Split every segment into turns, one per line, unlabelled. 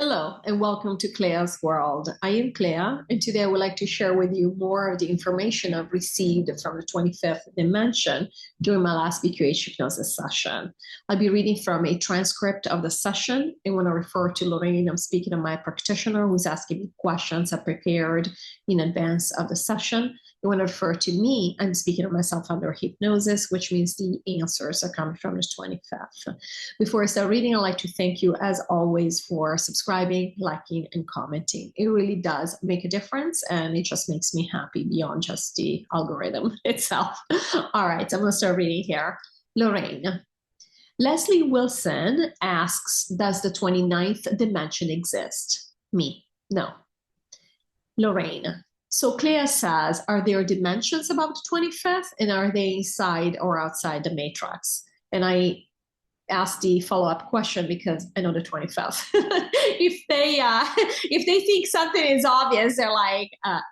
Hello and welcome to CLEA'S World. I am Clea, and today I would like to share with you more of the information I've received from the 25th dimension during my last QHHT Hypnosis session. I'll be reading from a transcript of the session, and when I refer to Lorrayne, I'm speaking of my practitioner who's asking me questions I prepared in advance of the session. And when I refer to me, I'm speaking of myself under hypnosis, which means the answers are coming from the 25th. Before I start reading, I'd like to thank you, as always, for subscribing, liking, and commenting. It really does make a difference, and it just makes me happy beyond just the algorithm itself. All right, I'm going to start reading here. Lorrayne. Leslie Wilson asks, does the 29th dimension exist? Me. No. Lorrayne. So Clea says, are there dimensions above the 25th, and are they inside or outside the matrix? And I asked the follow-up question because I know the 25th. if they think something is obvious, they're like,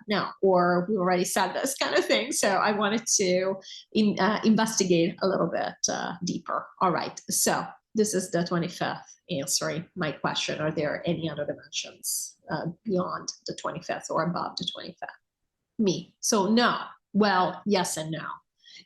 no, or we already said this kind of thing. So I wanted to investigate a little bit deeper. All right, so this is the 25th answering my question. Are there any other dimensions beyond the 25th or above the 25th? Me. So no. Well, yes and no.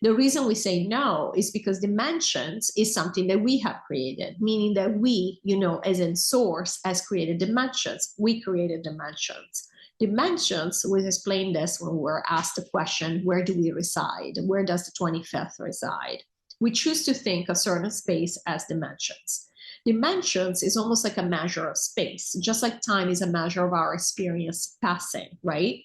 The reason we say no is because dimensions is something that we have created, meaning that we, as in source, has created dimensions. We created dimensions. Dimensions, we explained this when we were asked the question, where do we reside? Where does the 25th reside? We choose to think of certain space as dimensions. Dimensions is almost like a measure of space, just like time is a measure of our experience passing, right?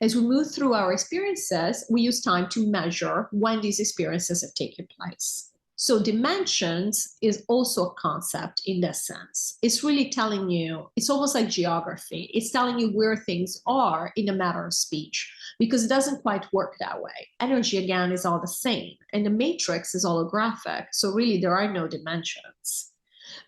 As we move through our experiences, we use time to measure when these experiences have taken place. So dimensions is also a concept in that sense. It's really telling you, it's almost like geography. It's telling you where things are in a matter of speech, because it doesn't quite work that way. Energy, again, is all the same, and the matrix is holographic. So really, there are no dimensions.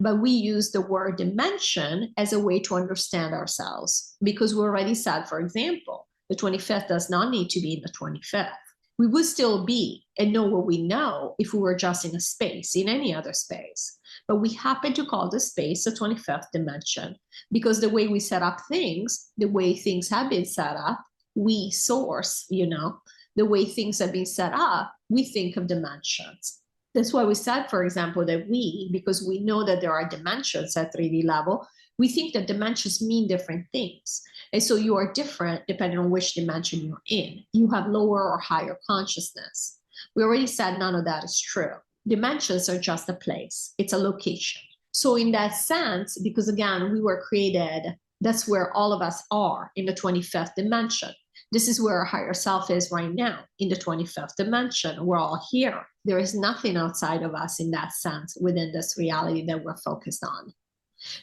But we use the word dimension as a way to understand ourselves, because we already said, for example, the 25th does not need to be in the 25th. We would still be and know what we know if we were just in a space, in any other space. But we happen to call the space the 25th dimension because the way we set up things, the way things have been set up, we source, the way things have been set up, we think of dimensions. That's why we said, for example, that because we know that there are dimensions at 3D level, we think that dimensions mean different things. And so you are different depending on which dimension you're in. You have lower or higher consciousness. We already said none of that is true. Dimensions are just a place. It's a location. So in that sense, because again, we were created, that's where all of us are in the 25th dimension. This is where our higher self is right now, in the 25th dimension. We're all here. There is nothing outside of us in that sense within this reality that we're focused on.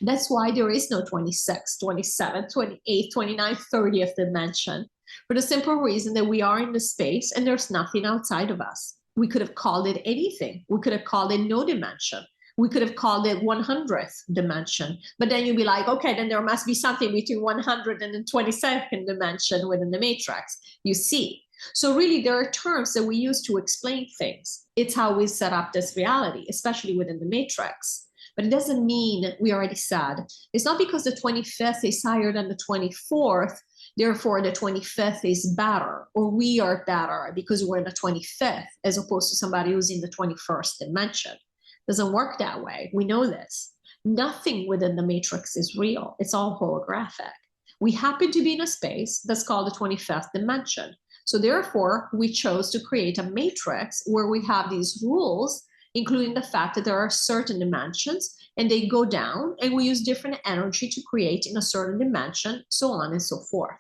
That's why there is no 26th, 27th, 28th, 29th, 30th dimension, for the simple reason that we are in the space and there's nothing outside of us. We could have called it anything. We could have called it no dimension. We could have called it 100th dimension, but then you'd be like, okay, then there must be something between 100 and the 22nd dimension within the matrix, you see. So really, there are terms that we use to explain things. It's how we set up this reality, especially within the matrix. But it doesn't mean, we already said, it's not because the 25th is higher than the 24th, therefore the 25th is better, or we are better because we're in the 25th, as opposed to somebody who's in the 21st dimension. It doesn't work that way. We know this. Nothing within the matrix is real. It's all holographic. We happen to be in a space that's called the 25th dimension. So therefore, we chose to create a matrix where we have these rules, including the fact that there are certain dimensions and they go down, and we use different energy to create in a certain dimension, so on and so forth.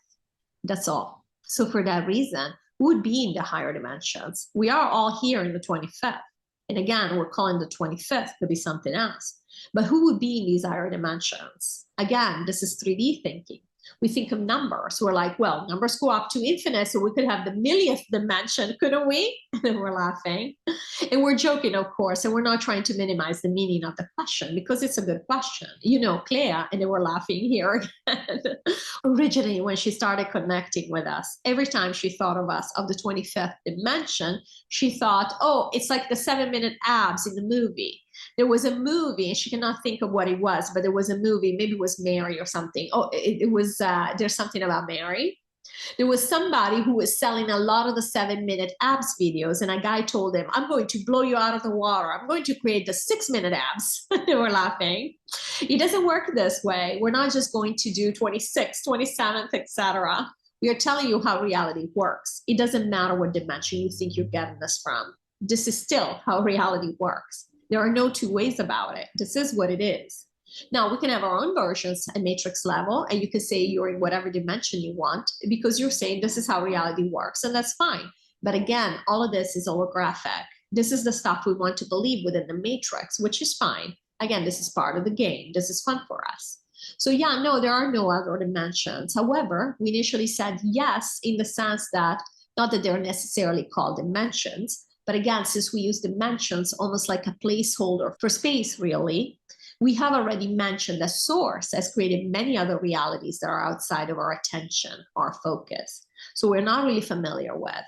That's all. So for that reason, we would be in the higher dimensions. We are all here in the 25th. And again, we're calling the 25th to be something else. But who would be in these higher dimensions? Again, this is 3D thinking. We think of numbers. We're like, well, numbers go up to infinite, so we could have the millionth dimension, couldn't we? And then we're laughing. And we're joking, of course, and we're not trying to minimize the meaning of the question because it's a good question. Clea, and then we're laughing here again. Originally, when she started connecting with us, every time she thought of us of the 25th dimension, she thought, oh, it's like the 7-minute abs in the movie. There was a movie, and she cannot think of what it was, but there was a movie, maybe it was Mary or something. Oh, it was, there's something about Mary. There was somebody who was selling a lot of the 7-minute abs videos, and a guy told him, I'm going to blow you out of the water. I'm going to create the 6-minute abs. They were laughing. It doesn't work this way. We're not just going to do 26th, 27th, etc. We are telling you how reality works. It doesn't matter what dimension you think you're getting this from. This is still how reality works. There are no two ways about it. This is what it is. Now, we can have our own versions at matrix level, and you can say you're in whatever dimension you want because you're saying this is how reality works, and that's fine. But again, all of this is holographic. This is the stuff we want to believe within the matrix, which is fine. Again, this is part of the game. This is fun for us. So yeah, no, there are no other dimensions. However, we initially said yes in the sense that, not that they're necessarily called dimensions, but again, since we use dimensions almost like a placeholder for space, really, we have already mentioned that Source has created many other realities that are outside of our attention, our focus. So we're not really familiar with.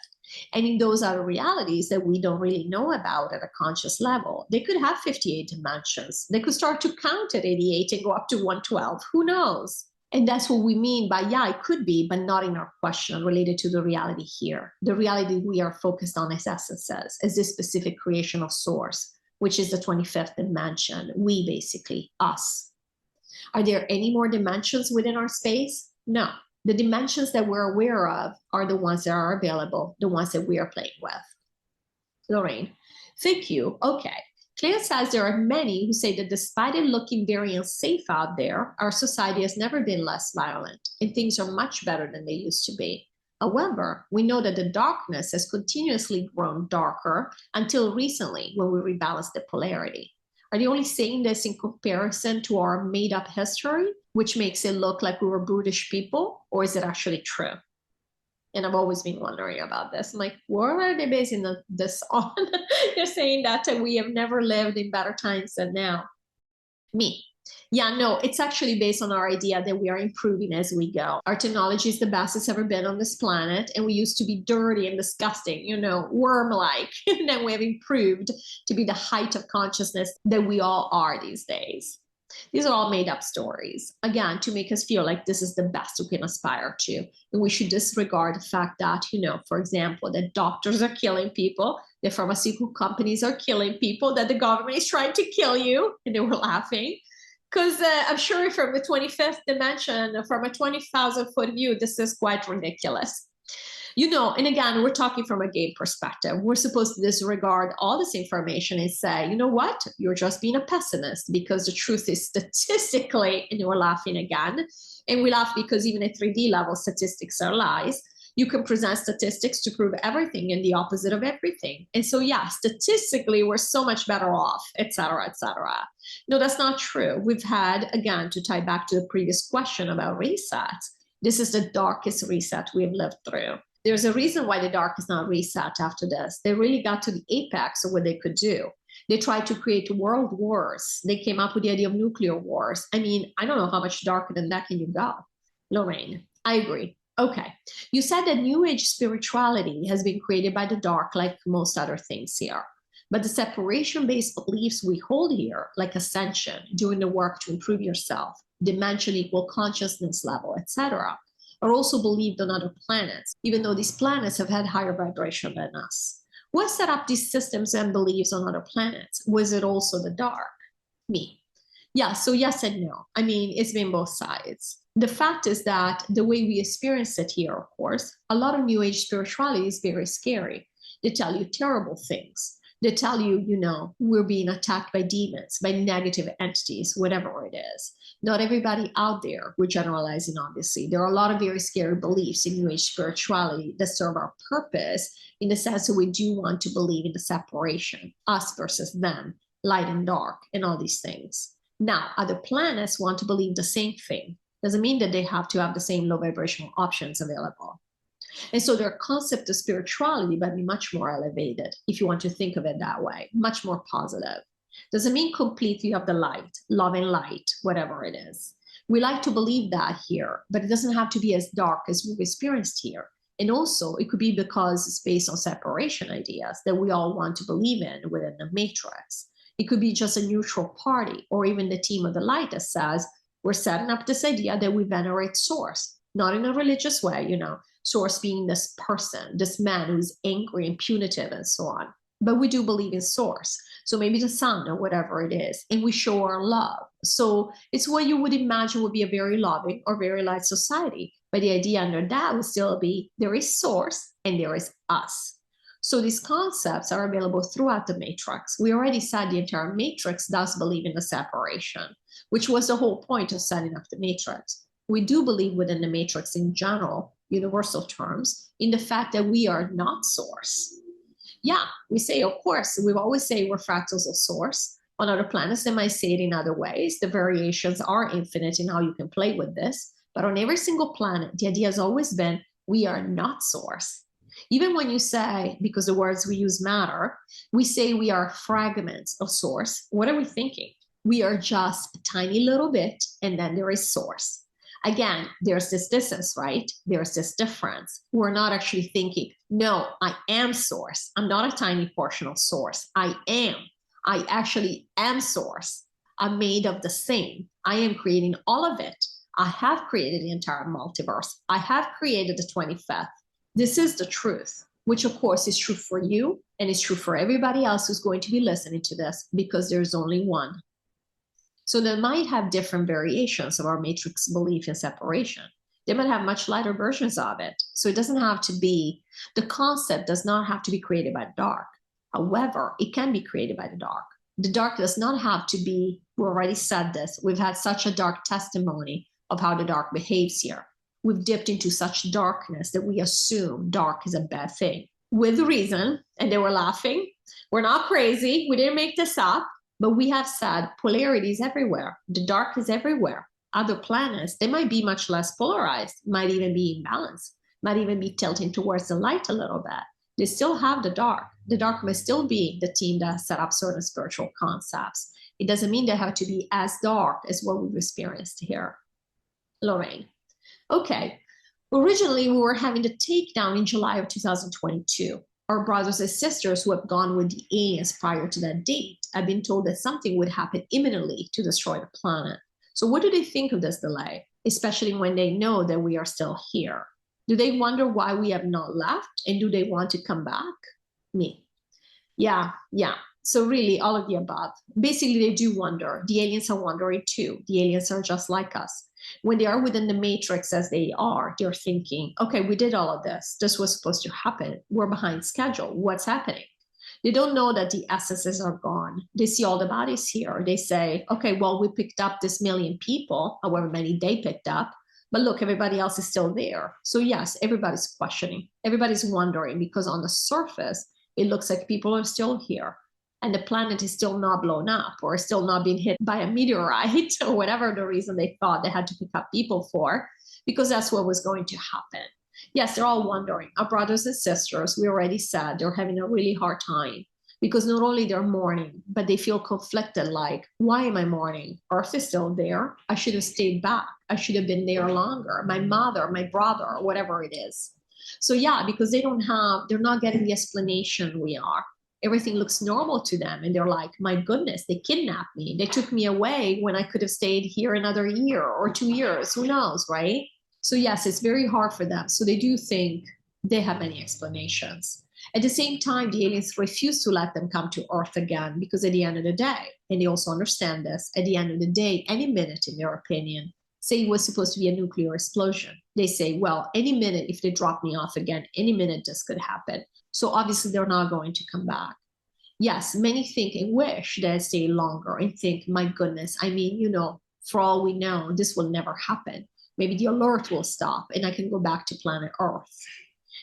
And in those other realities that we don't really know about at a conscious level, they could have 58 dimensions. They could start to count at 88 and go up to 112. Who knows? And that's what we mean by, yeah, it could be, but not in our question related to the reality here. The reality we are focused on as essences, as this specific creation of Source, which is the 25th dimension, we basically, us. Are there any more dimensions within our space? No. The dimensions that we're aware of are the ones that are available, the ones that we are playing with. Lorrayne, thank you. Okay. Clea says there are many who say that despite it looking very unsafe out there, our society has never been less violent and things are much better than they used to be. However, we know that the darkness has continuously grown darker until recently when we rebalanced the polarity. Are they only saying this in comparison to our made-up history, which makes it look like we were brutish people, or is it actually true? And I've always been wondering about this. I'm like, what are they basing this on? They're saying that we have never lived in better times than now. Me. Yeah, no, it's actually based on our idea that we are improving as we go. Our technology is the best it's ever been on this planet, and we used to be dirty and disgusting, you know, worm-like, and then we have improved to be the height of consciousness that we all are these days. These are all made-up stories, again, to make us feel like this is the best we can aspire to, and we should disregard the fact that, you know, for example, that doctors are killing people, that pharmaceutical companies are killing people, that the government is trying to kill you, and they were laughing. Because I'm sure from the 25th dimension, from a 20,000-foot view, this is quite ridiculous. You know, and again, we're talking from a game perspective. We're supposed to disregard all this information and say, you know what? You're just being a pessimist because the truth is statistically, and we're laughing again. And we laugh because even at 3D level, statistics are lies. You can present statistics to prove everything and the opposite of everything. And so, yeah, statistically, we're so much better off, et cetera, et cetera. No, that's not true. We've had, again, to tie back to the previous question about resets, this is the darkest reset we've lived through. There's a reason why the dark is not reset after this. They really got to the apex of what they could do. They tried to create world wars. They came up with the idea of nuclear wars. I mean, I don't know how much darker than that can you go. Lorrayne, I agree. Okay, you said that New Age spirituality has been created by the dark like most other things here. But the separation-based beliefs we hold here, like ascension, doing the work to improve yourself, dimension equal consciousness level, etc., are also believed on other planets, even though these planets have had higher vibration than us. What set up these systems and beliefs on other planets? Was it also the dark? Me. Yeah, so yes and no. I mean, it's been both sides. The fact is that the way we experience it here, of course, a lot of New Age spirituality is very scary. They tell you terrible things. They tell you, you know, we're being attacked by demons, by negative entities, whatever it is. Not everybody out there, we're generalizing, obviously. There are a lot of very scary beliefs in New Age spirituality that serve our purpose in the sense that we do want to believe in the separation, us versus them, light and dark, and all these things. Now, other planets want to believe the same thing. Doesn't mean that they have to have the same low vibrational options available. And so their concept of spirituality might be much more elevated, if you want to think of it that way, much more positive. Doesn't mean completely of the light, love and light, whatever it is. We like to believe that here, but it doesn't have to be as dark as we've experienced here. And also, it could be because it's based on separation ideas that we all want to believe in within the matrix. It could be just a neutral party, or even the team of the light that says, we're setting up this idea that we venerate source, not in a religious way, source being this person, this man who's angry and punitive and so on. But we do believe in source. So maybe the sun or whatever it is, and we show our love. So it's what you would imagine would be a very loving or very light society. But the idea under that would still be there is source and there is us. So these concepts are available throughout the matrix. We already said the entire matrix does believe in the separation, which was the whole point of setting up the matrix. We do believe within the matrix in general, universal terms, in the fact that we are not source. Yeah, we say, of course, we've always say we're fractals of source. On other planets, they might say it in other ways. The variations are infinite in how you can play with this. But on every single planet, the idea has always been, we are not source. Even when you say, because the words we use matter, we say we are fragments of source. What are we thinking? We are just a tiny little bit, and then there is source. Again, there's this distance, right? There's this difference. We're not actually thinking, no, I am source. I'm not a tiny portion of source. I actually am source. I'm made of the same. I am creating all of it. I have created the entire multiverse. I have created the 25th. This is the truth, which of course is true for you and is true for everybody else who's going to be listening to this, because there's only one. So they might have different variations of our matrix belief in separation. They might have much lighter versions of it. So it doesn't have to be, the concept does not have to be created by the dark. However, it can be created by the dark. The dark does not have to be, we already said this, we've had such a dark testimony of how the dark behaves here. We've dipped into such darkness that we assume dark is a bad thing. With reason, and they were laughing. We're not crazy, we didn't make this up. But we have said polarity is everywhere. The dark is everywhere. Other planets, they might be much less polarized, might even be imbalanced, might even be tilting towards the light a little bit. They still have the dark. The dark may still be the team that set up certain spiritual concepts. It doesn't mean they have to be as dark as what we've experienced here. Lorrayne. Okay. Originally, we were having the takedown in July of 2022. Our brothers and sisters who have gone with the aliens prior to that date have been told that something would happen imminently to destroy the planet. So what do they think of this delay, especially when they know that we are still here? Do they wonder why we have not left? And do they want to come back? Me. Yeah. So really, all of the above. Basically, they do wonder. The aliens are wondering too. The aliens are just like us. When they are within the matrix as they are, they're thinking, okay, we did all of this. This was supposed to happen. We're behind schedule. What's happening? They don't know that the essences are gone. They see all the bodies here. They say, okay, well, we picked up this million people, however many they picked up, but look, everybody else is still there. So yes, everybody's questioning. Everybody's wondering, because on the surface, it looks like people are still here. And the planet is still not blown up or still not being hit by a meteorite or whatever the reason they thought they had to pick up people for, because that's what was going to happen. Yes, they're all wondering. Our brothers and sisters, we already said, they're having a really hard time because not only they're mourning, but they feel conflicted, like, why am I mourning? Earth is still there. I should have stayed back. I should have been there longer. My mother, my brother, or whatever it is. So yeah, because they're not getting the explanation we are. Everything looks normal to them. And they're like, my goodness, they kidnapped me. They took me away when I could have stayed here another year or 2 years. Who knows, right? So yes, it's very hard for them. So they do think they have many explanations. At the same time, the aliens refuse to let them come to Earth again, because at the end of the day, and they also understand this, at the end of the day, any minute, in their opinion, say it was supposed to be a nuclear explosion. They say, well, any minute, if they drop me off again, any minute this could happen. So obviously they're not going to come back. Yes, many think and wish they stay longer and think, my goodness, I mean, for all we know, this will never happen. Maybe the alert will stop and I can go back to planet Earth.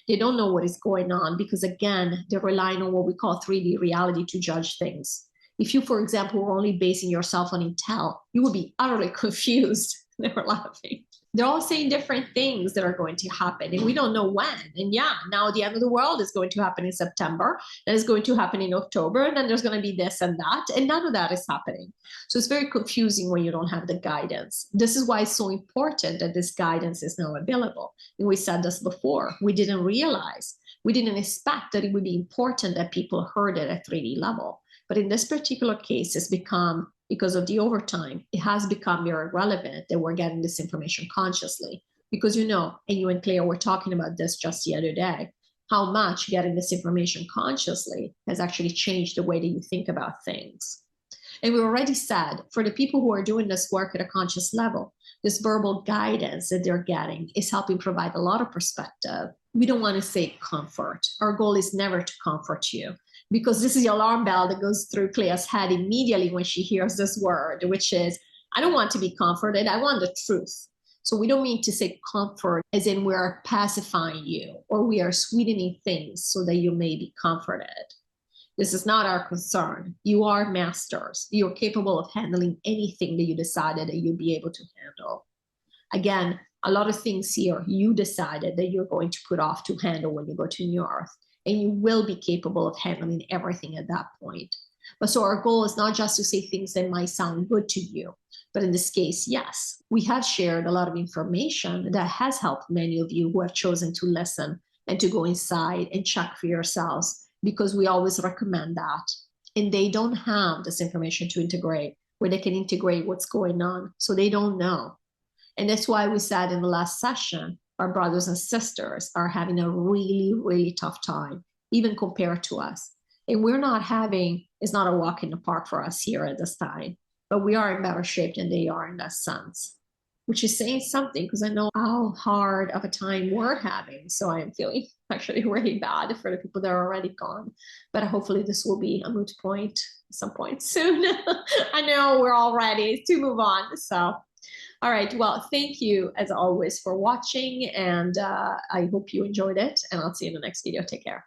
They don't know what is going on because, again, they're relying on what we call 3D reality to judge things. If you, for example, were only basing yourself on intel, you would be utterly confused. They were laughing. They're all saying different things that are going to happen, and we don't know when. And yeah, now the end of the world is going to happen in September, and it's going to happen in October, and then there's going to be this and that, and none of that is happening. So it's very confusing when you don't have the guidance. This is why it's so important that this guidance is now available. And we said this before. We didn't realize, we didn't expect that it would be important that people heard it at 3D level. But in this particular case, it's become, because of the overtime, it has become very relevant that we're getting this information consciously. Because and you and Claire were talking about this just the other day, how much getting this information consciously has actually changed the way that you think about things. And we already said, for the people who are doing this work at a conscious level, this verbal guidance that they're getting is helping provide a lot of perspective. We don't want to say comfort. Our goal is never to comfort you, because this is the alarm bell that goes through Claire's head immediately when she hears this word, which is, I don't want to be comforted. I want the truth. So we don't mean to say comfort as in we're pacifying you or we are sweetening things so that you may be comforted. This is not our concern. You are masters. You're capable of handling anything that you decided that you'd be able to handle. Again, a lot of things here you decided that you're going to put off to handle when you go to New Earth, and you will be capable of handling everything at that point. But so our goal is not just to say things that might sound good to you, but in this case, yes, we have shared a lot of information that has helped many of you who have chosen to listen and to go inside and check for yourselves, because we always recommend that. And they don't have this information to integrate, where they can integrate what's going on, so they don't know. And that's why we said in the last session, our brothers and sisters are having a really, really tough time, even compared to us. And it's not a walk in the park for us here at this time, but we are in better shape than they are in that sense, which is saying something, because I know how hard of a time we're having. So I am feeling actually really bad for the people that are already gone, but hopefully this will be a moot point at some point soon. I know we're all ready to move on. So, all right. Well, thank you as always for watching, and I hope you enjoyed it, and I'll see you in the next video. Take care.